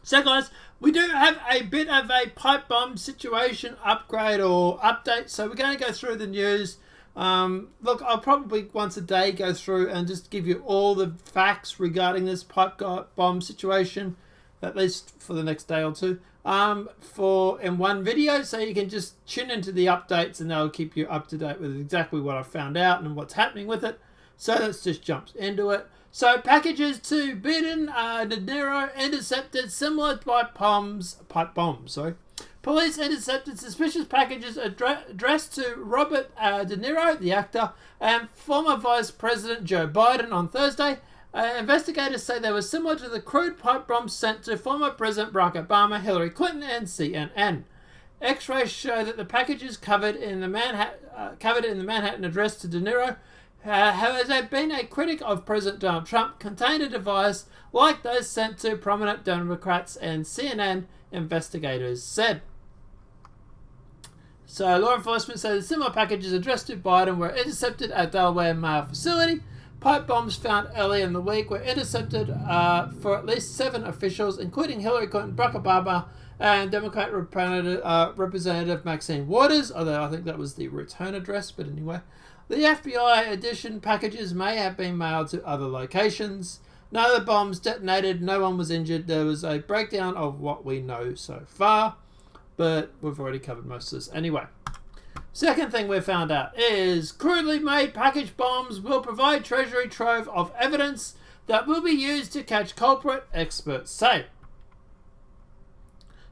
So guys, we do have a bit of a pipe bomb situation upgrade or update. So we're going to go through the news. Look, I'll probably once a day go through and just give you all the facts regarding this pipe bomb situation, at least for the next day or two, in one video. So you can just tune into the updates and they'll keep you up to date with exactly what I found out and what's happening with it. So let's just jump into it. So packages to Biden, Niro intercepted similar pipe bombs. Police intercepted suspicious packages addressed to Robert De Niro, the actor, and former Vice President Joe Biden on Thursday. Investigators say they were similar to the crude pipe bombs sent to former President Barack Obama, Hillary Clinton, and CNN. X-rays show that the packages covered in the Manhattan address to De Niro, has been a critic of President Donald Trump, contained a device like those sent to prominent Democrats, and CNN investigators said. So law enforcement said the similar packages addressed to Biden were intercepted at Delaware mail facility. Pipe bombs found early in the week were intercepted for at least 7 officials, including Hillary Clinton, Barack Obama, and Democrat Representative Maxine Waters, although I think that was the return address, but anyway. The FBI edition packages may have been mailed to other locations. None of the bombs detonated, no one was injured. There was a breakdown of what we know so far, but we've already covered most of this anyway. Second thing we found out is crudely made package bombs will provide Treasury trove of evidence that will be used to catch culprit, experts say.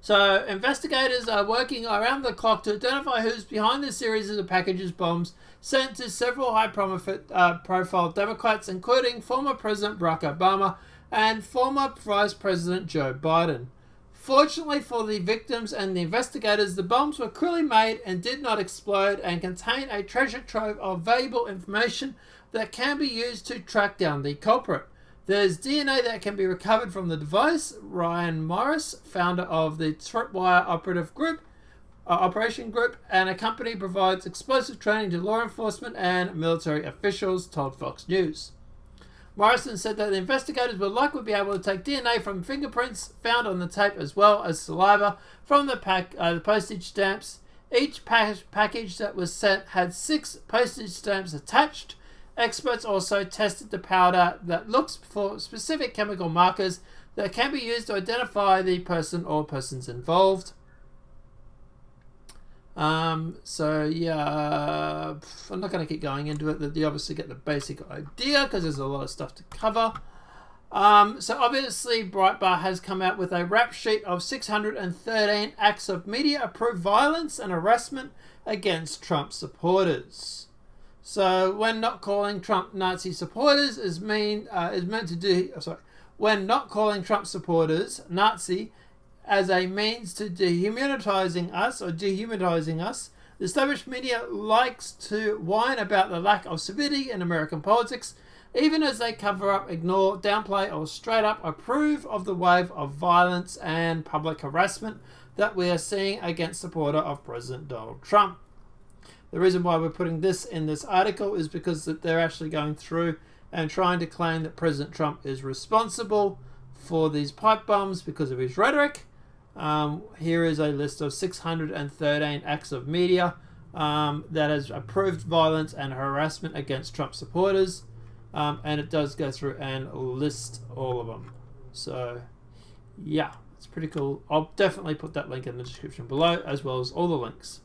So investigators are working around the clock to identify who's behind the series of packages bombs sent to several high-profile Democrats, including former President Barack Obama and former Vice President Joe Biden. Fortunately for the victims and the investigators, the bombs were crudely made and did not explode and contain a treasure trove of valuable information that can be used to track down the culprit. There's DNA that can be recovered from the device. Ryan Morris, founder of the Tripwire Operation Group, and a company provides explosive training to law enforcement and military officials, told Fox News. Morrison said that the investigators will likely be able to take DNA from fingerprints found on the tape as well as saliva from the postage stamps. Each package that was sent had 6 postage stamps attached. Experts also tested the powder that looks for specific chemical markers that can be used to identify the person or persons involved. So yeah, I'm not going to keep going into it. You obviously get the basic idea because there's a lot of stuff to cover. So obviously Breitbart has come out with a rap sheet of 613 acts of media-approved violence and harassment against Trump supporters. So when not calling Trump Nazi supporters when not calling Trump supporters Nazi as a means to dehumanizing us, the established media likes to whine about the lack of civility in American politics, even as they cover up, ignore, downplay, or straight up approve of the wave of violence and public harassment that we are seeing against supporters of President Donald Trump. The reason why we're putting this in this article is because that they're actually going through and trying to claim that President Trump is responsible for these pipe bombs because of his rhetoric. Here is a list of 613 acts of media that has approved violence and harassment against Trump supporters, and it does go through and list all of them. So yeah, it's pretty cool. I'll definitely put that link in the description below, as well as all the links.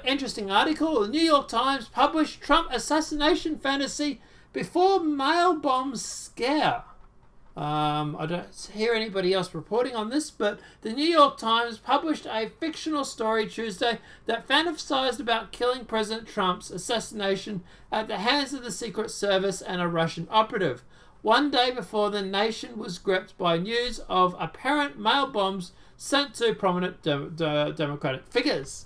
Interesting article. The New York Times published Trump assassination fantasy before mail bomb scare. I don't hear anybody else reporting on this, but the New York Times published a fictional story Tuesday that fantasized about killing President Trump's assassination at the hands of the Secret Service and a Russian operative, one day before the nation was gripped by news of apparent mail bombs sent to prominent Democratic figures.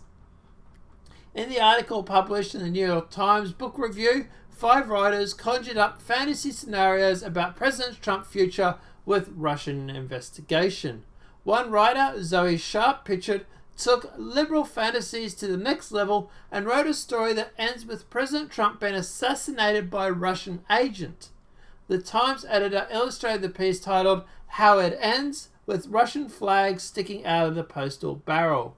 In the article published in the New York Times Book Review, 5 writers conjured up fantasy scenarios about President Trump's future with Russian investigation. One writer, Zoe Sharp Pritchard, took liberal fantasies to the next level and wrote a story that ends with President Trump being assassinated by a Russian agent. The Times editor illustrated the piece titled "How It Ends," with Russian flags sticking out of the postal barrel.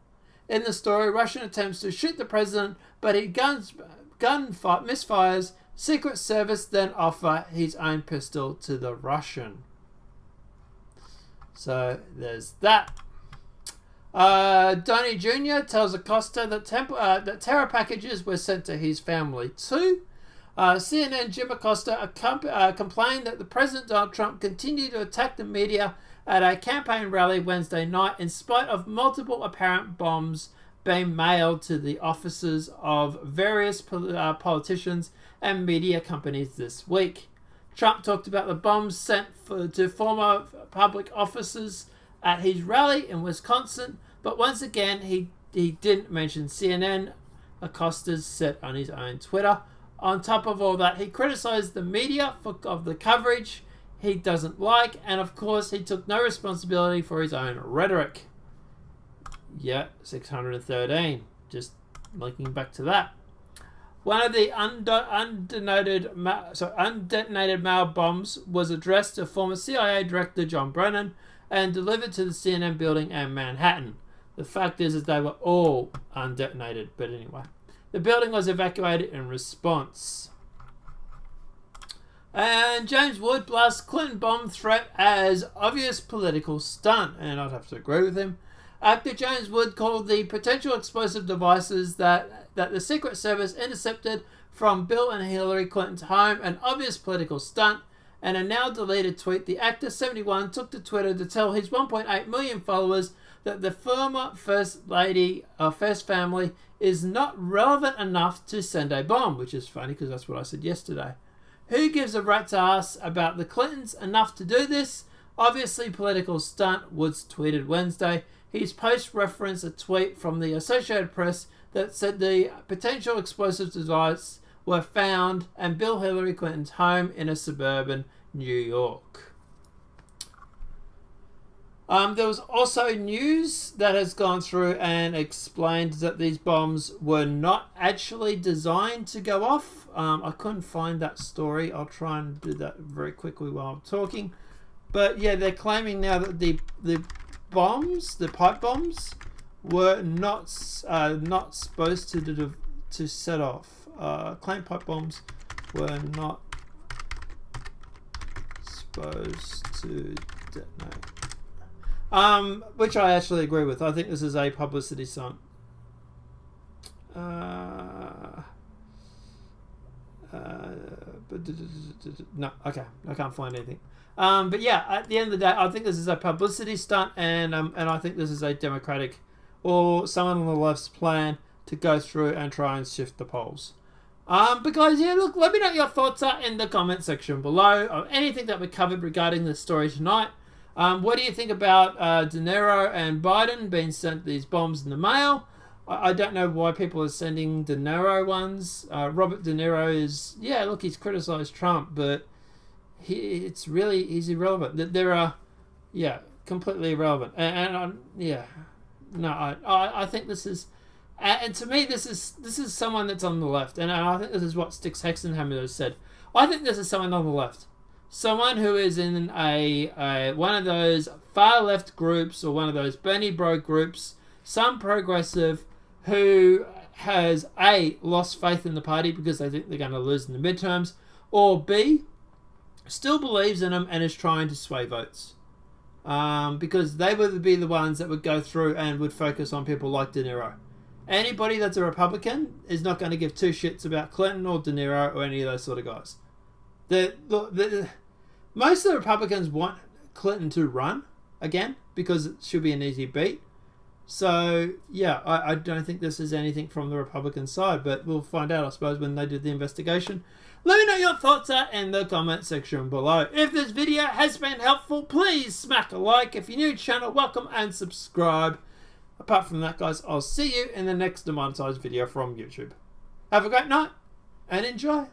In the story, Russian attempts to shoot the president, but he misfires. Secret Service then offer his own pistol to the Russian. So there's that. Donnie Jr. tells Acosta that terror packages were sent to his family too. CNN Jim Acosta complained that the President Donald Trump continued to attack the media at a campaign rally Wednesday night in spite of multiple apparent bombs being mailed to the offices of various politicians and media companies this week. Trump talked about the bombs sent to former public officers at his rally in Wisconsin, but once again he didn't mention CNN, Acosta said on his own Twitter. On top of all that, he criticized the media of the coverage he doesn't like, and of course he took no responsibility for his own rhetoric. Yeah, 613. Just linking back to that. One of the undetonated mail bombs was addressed to former CIA Director John Brennan and delivered to the CNN building in Manhattan. The fact is that they were all undetonated, but anyway. The building was evacuated in response. And James Wood blasts Clinton bomb threat as obvious political stunt, and I'd have to agree with him. Actor James Wood called the potential explosive devices that the Secret Service intercepted from Bill and Hillary Clinton's home an obvious political stunt. And a now deleted tweet, the actor 71 took to Twitter to tell his 1.8 million followers that the former First Lady or First Family is not relevant enough to send a bomb, which is funny because that's what I said yesterday. Who gives a rat's ass about the Clintons enough to do this? Obviously political stunt, Woods tweeted Wednesday. His post referenced a tweet from the Associated Press that said the potential explosive device were found in Bill Hillary Clinton's home in a suburban New York. There was also news that has gone through and explained that these bombs were not actually designed to go off. I couldn't find that story. I'll try and do that very quickly while I'm talking. But yeah, they're claiming now that the bombs, the pipe bombs, were not supposed to set off. Claim pipe bombs were not supposed to detonate. Which I actually agree with. I think this is a publicity stunt. No, okay, I can't find anything. But yeah, at the end of the day, I think this is a publicity stunt, and I think this is a Democratic or someone on the left's plan to go through and try and shift the polls. Because yeah, look, let me know what your thoughts are in the comment section below of anything that we covered regarding this story tonight. What do you think about De Niro and Biden being sent these bombs in the mail? I don't know why people are sending De Niro ones. Robert De Niro is, yeah, look, he's criticized Trump, but he's irrelevant. There are, yeah, completely irrelevant. I think this is, and to me, this is someone that's on the left, and I think this is what Styx Hexenhammer has said. I think this is someone on the left. Someone who is in a one of those far left groups or one of those Bernie bro groups, some progressive who has A, lost faith in the party because they think they're going to lose in the midterms, or B, still believes in them and is trying to sway votes. Because they would be the ones that would go through and would focus on people like De Niro. Anybody that's a Republican is not going to give two shits about Clinton or De Niro or any of those sort of guys. Most of the Republicans want Clinton to run again because it should be an easy beat. So, yeah, I don't think this is anything from the Republican side, but we'll find out, I suppose, when they do the investigation. Let me know your thoughts are in the comment section below. If this video has been helpful, please smack a like. If you're new to the channel, welcome and subscribe. Apart from that, guys, I'll see you in the next demonetized video from YouTube. Have a great night and enjoy.